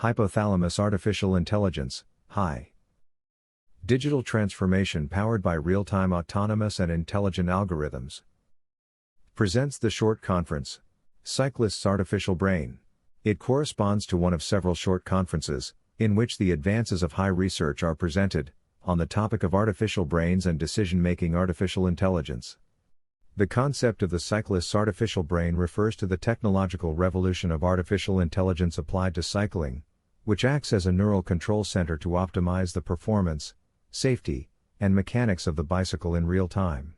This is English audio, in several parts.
Hypothalamus artificial intelligence, HI. Digital transformation powered by real-time autonomous and intelligent algorithms. Presents the short conference, Cyclist's Artificial Brain. It corresponds to one of several short conferences, in which the advances of HI research are presented, on the topic of artificial brains and decision-making artificial intelligence. The concept of the cyclist's artificial brain refers to the technological revolution of artificial intelligence applied to cycling, which acts as a neural control center to optimize the performance, safety, and mechanics of the bicycle in real time.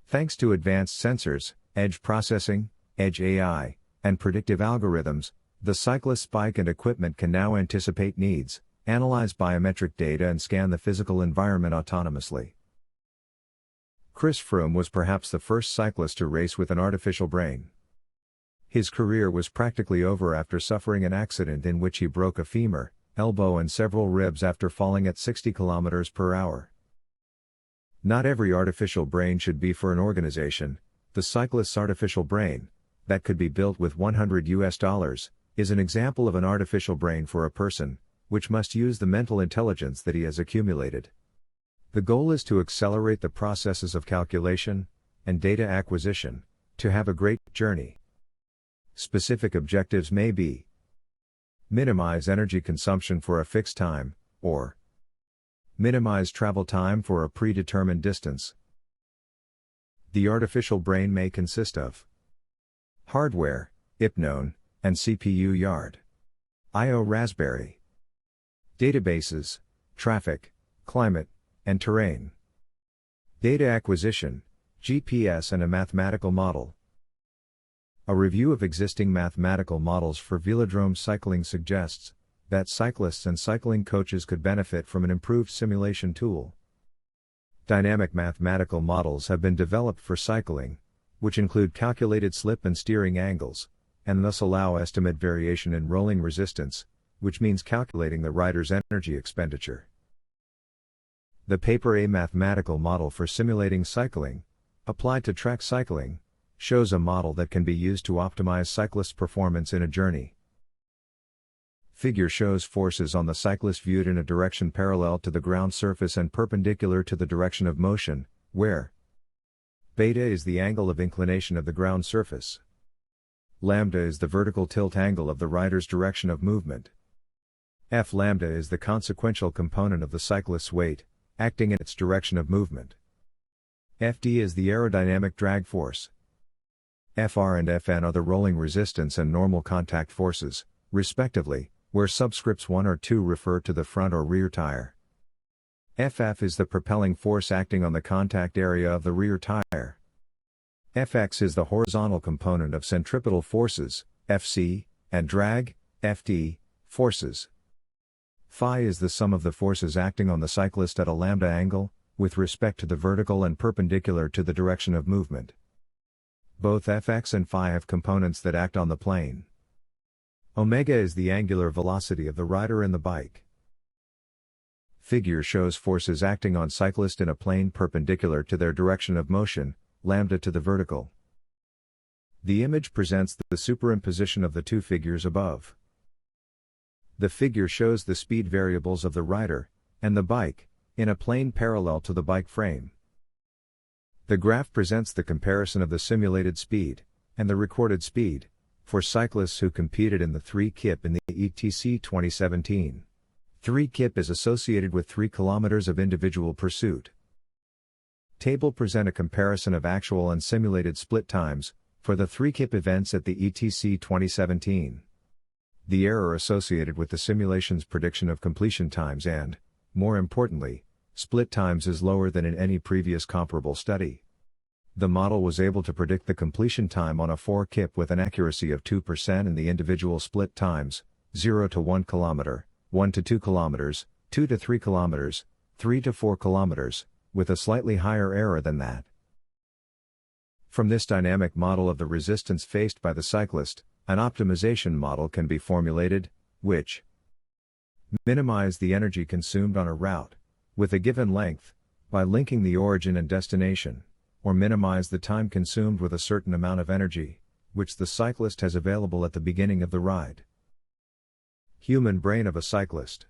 Thanks to advanced sensors, edge processing, edge AI, and predictive algorithms, the cyclist's bike and equipment can now anticipate needs, analyze biometric data and scan the physical environment autonomously. Chris Froome was perhaps the first cyclist to race with an artificial brain. His career was practically over after suffering an accident in which he broke a femur, elbow and several ribs after falling at 60 km per hour. Not every artificial brain should be for an organization. The cyclist's artificial brain, that could be built with $100, is an example of an artificial brain for a person, which must use the mental intelligence that he has accumulated. The goal is to accelerate the processes of calculation and data acquisition, to have a great journey. Specific objectives may be: minimize energy consumption for a fixed time, or minimize travel time for a predetermined distance. The artificial brain may consist of hardware, IPNONE, and CPU yard. I/O Raspberry. Databases, traffic, climate, and terrain. Data acquisition, GPS and a mathematical model. A review of existing mathematical models for velodrome cycling suggests that cyclists and cycling coaches could benefit from an improved simulation tool. Dynamic mathematical models have been developed for cycling, which include calculated slip and steering angles, and thus allow estimate variation in rolling resistance, which means calculating the rider's energy expenditure. The paper A mathematical model for simulating cycling, applied to track cycling, shows a model that can be used to optimize cyclists' performance in a journey. Figure shows forces on the cyclist viewed in a direction parallel to the ground surface and perpendicular to the direction of motion, where beta is the angle of inclination of the ground surface. Lambda is the vertical tilt angle of the rider's direction of movement. F lambda is the consequential component of the cyclist's weight, acting in its direction of movement. Fd is the aerodynamic drag force. Fr and Fn are the rolling resistance and normal contact forces, respectively, where subscripts 1 or 2 refer to the front or rear tire. Ff is the propelling force acting on the contact area of the rear tire. Fx is the horizontal component of centripetal forces, Fc, and drag, Fd, forces. Phi is the sum of the forces acting on the cyclist at a lambda angle, with respect to the vertical and perpendicular to the direction of movement. Both Fx and Phi have components that act on the plane. Omega is the angular velocity of the rider and the bike. Figure shows forces acting on cyclist in a plane perpendicular to their direction of motion, lambda to the vertical. The image presents the superimposition of the two figures above. The figure shows the speed variables of the rider and the bike in a plane parallel to the bike frame. The graph presents the comparison of the simulated speed and the recorded speed for cyclists who competed in the 3-kip in the ETC 2017. 3-kip is associated with 3 kilometers of individual pursuit. Table present a comparison of actual and simulated split times for the 3-kip events at the ETC 2017. The error associated with the simulation's prediction of completion times and, more importantly, split times is lower than in any previous comparable study. The model was able to predict the completion time on a 4-kip with an accuracy of 2% in the individual split times, 0 to 1 km, 1 to 2 km, 2 to 3 km, 3 to 4 km, with a slightly higher error than that. From this dynamic model of the resistance faced by the cyclist, an optimization model can be formulated, which minimize the energy consumed on a route with a given length by linking the origin and destination, or minimize the time consumed with a certain amount of energy, which the cyclist has available at the beginning of the ride. Human brain of a cyclist.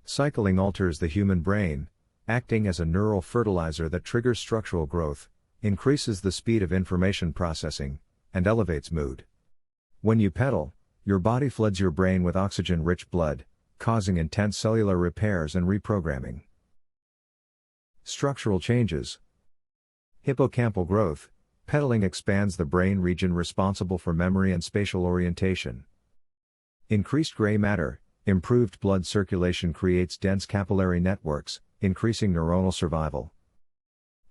Cycling alters the human brain, acting as a neural fertilizer that triggers structural growth, increases the speed of information processing, and elevates mood. When you pedal, your body floods your brain with oxygen-rich blood, causing intense cellular repairs and reprogramming. Structural changes. Hippocampal growth. Pedaling expands the brain region responsible for memory and spatial orientation. Increased gray matter. Improved blood circulation creates dense capillary networks, increasing neuronal survival.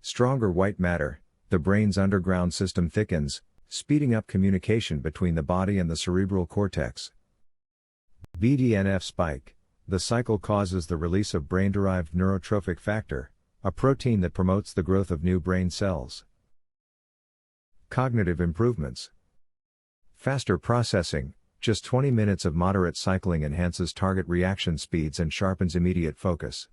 Stronger white matter. The brain's underground system thickens, speeding up communication between the body and the cerebral cortex. BDNF spike. The cycle causes the release of brain-derived neurotrophic factor, a protein that promotes the growth of new brain cells. Cognitive improvements. Faster processing. Just 20 minutes of moderate cycling enhances target reaction speeds and sharpens immediate focus.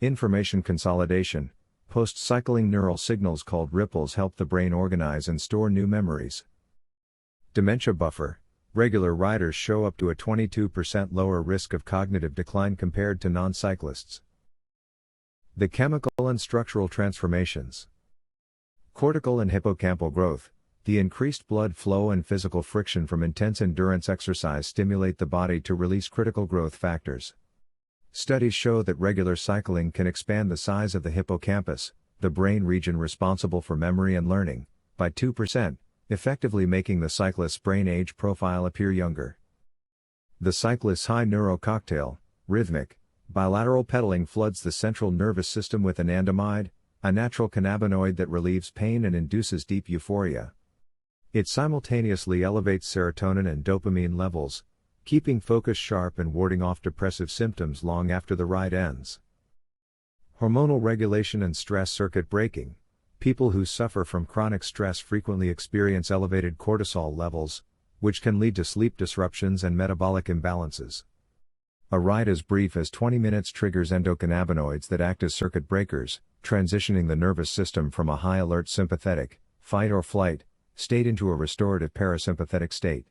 Information consolidation. Post-cycling neural signals called ripples help the brain organize and store new memories. Dementia buffer. Regular riders show up to a 22% lower risk of cognitive decline compared to non-cyclists. The chemical and structural transformations. Cortical and hippocampal growth. The increased blood flow and physical friction from intense endurance exercise stimulate the body to release critical growth factors. Studies show that regular cycling can expand the size of the hippocampus, the brain region responsible for memory and learning, by 2%, effectively making the cyclist's brain age profile appear younger. The cyclist's high neuro cocktail, rhythmic, bilateral pedaling floods the central nervous system with anandamide, a natural cannabinoid that relieves pain and induces deep euphoria. It simultaneously elevates serotonin and dopamine levels, keeping focus sharp and warding off depressive symptoms long after the ride ends. Hormonal regulation and stress circuit breaking. People who suffer from chronic stress frequently experience elevated cortisol levels, which can lead to sleep disruptions and metabolic imbalances. A ride as brief as 20 minutes triggers endocannabinoids that act as circuit breakers, transitioning the nervous system from a high-alert sympathetic, fight or flight, state into a restorative parasympathetic state.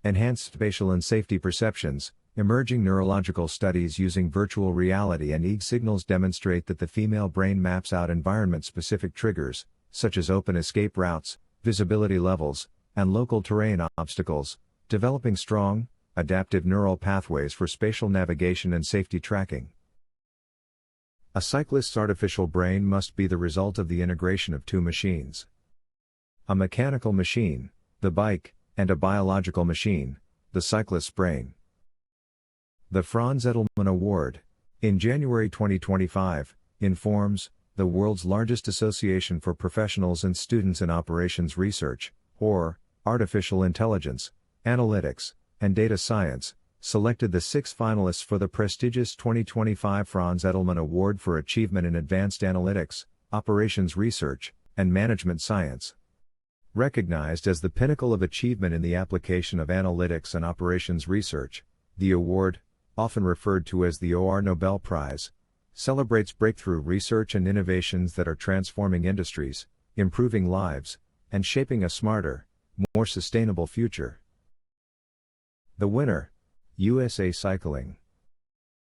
Enhanced spatial and safety perceptions. Emerging neurological studies using virtual reality and EEG signals demonstrate that the female brain maps out environment-specific triggers, such as open escape routes, visibility levels, and local terrain obstacles, developing strong, adaptive neural pathways for spatial navigation and safety tracking. A cyclist's artificial brain must be the result of the integration of two machines. A mechanical machine, the bike, and a biological machine, the cyclist's brain. The Franz Edelman Award, in January 2025, informs, the world's largest association for professionals and students in operations research, or artificial intelligence, analytics, and data science, selected the 6 finalists for the prestigious 2025 Franz Edelman Award for Achievement in Advanced Analytics, Operations Research, and Management Science. Recognized as the pinnacle of achievement in the application of analytics and operations research, the award, often referred to as the OR Nobel Prize, celebrates breakthrough research and innovations that are transforming industries, improving lives, and shaping a smarter, more sustainable future. The winner, USA Cycling.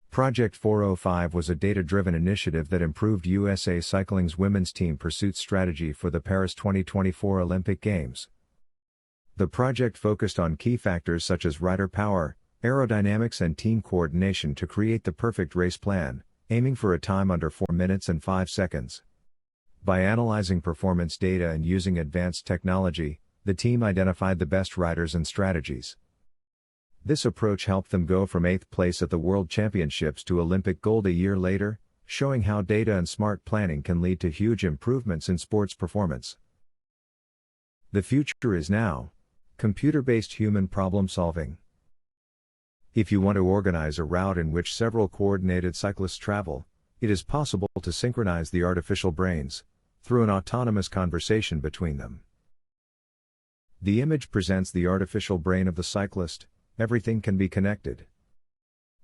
Project 405 was a data-driven initiative that improved USA Cycling's women's team pursuit strategy for the Paris 2024 Olympic Games. The project focused on key factors such as rider power, aerodynamics and team coordination to create the perfect race plan, aiming for a time under 4 minutes and 5 seconds. By analyzing performance data and using advanced technology, the team identified the best riders and strategies. This approach helped them go from 8th place at the World Championships to Olympic gold a year later, showing how data and smart planning can lead to huge improvements in sports performance. The future is now. Computer-based human problem solving. If you want to organize a route in which several coordinated cyclists travel, it is possible to synchronize the artificial brains, through an autonomous conversation between them. The image presents the artificial brain of the cyclist. Everything can be connected.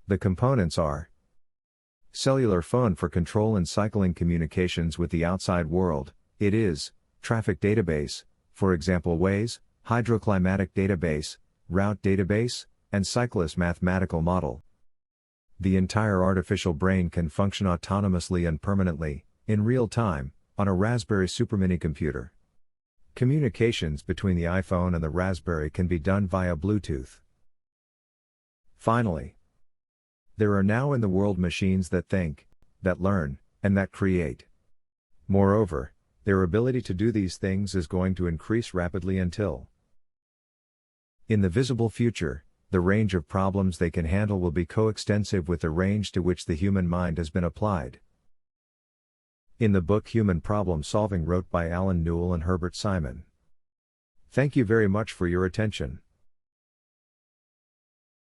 The components are: cellular phone for control and cycling communications with the outside world, it is, traffic database, for example Waze, hydroclimatic database, route database, and Cyclist mathematical model. The entire artificial brain can function autonomously and permanently, in real time, on a Raspberry Supermini computer. Communications between the iPhone and the Raspberry can be done via Bluetooth. Finally, there are now in the world machines that think, that learn, and that create. Moreover, their ability to do these things is going to increase rapidly until, in the visible future, the range of problems they can handle will be coextensive with the range to which the human mind has been applied. In the book Human Problem Solving, wrote by Alan Newell and Herbert Simon. Thank you very much for your attention.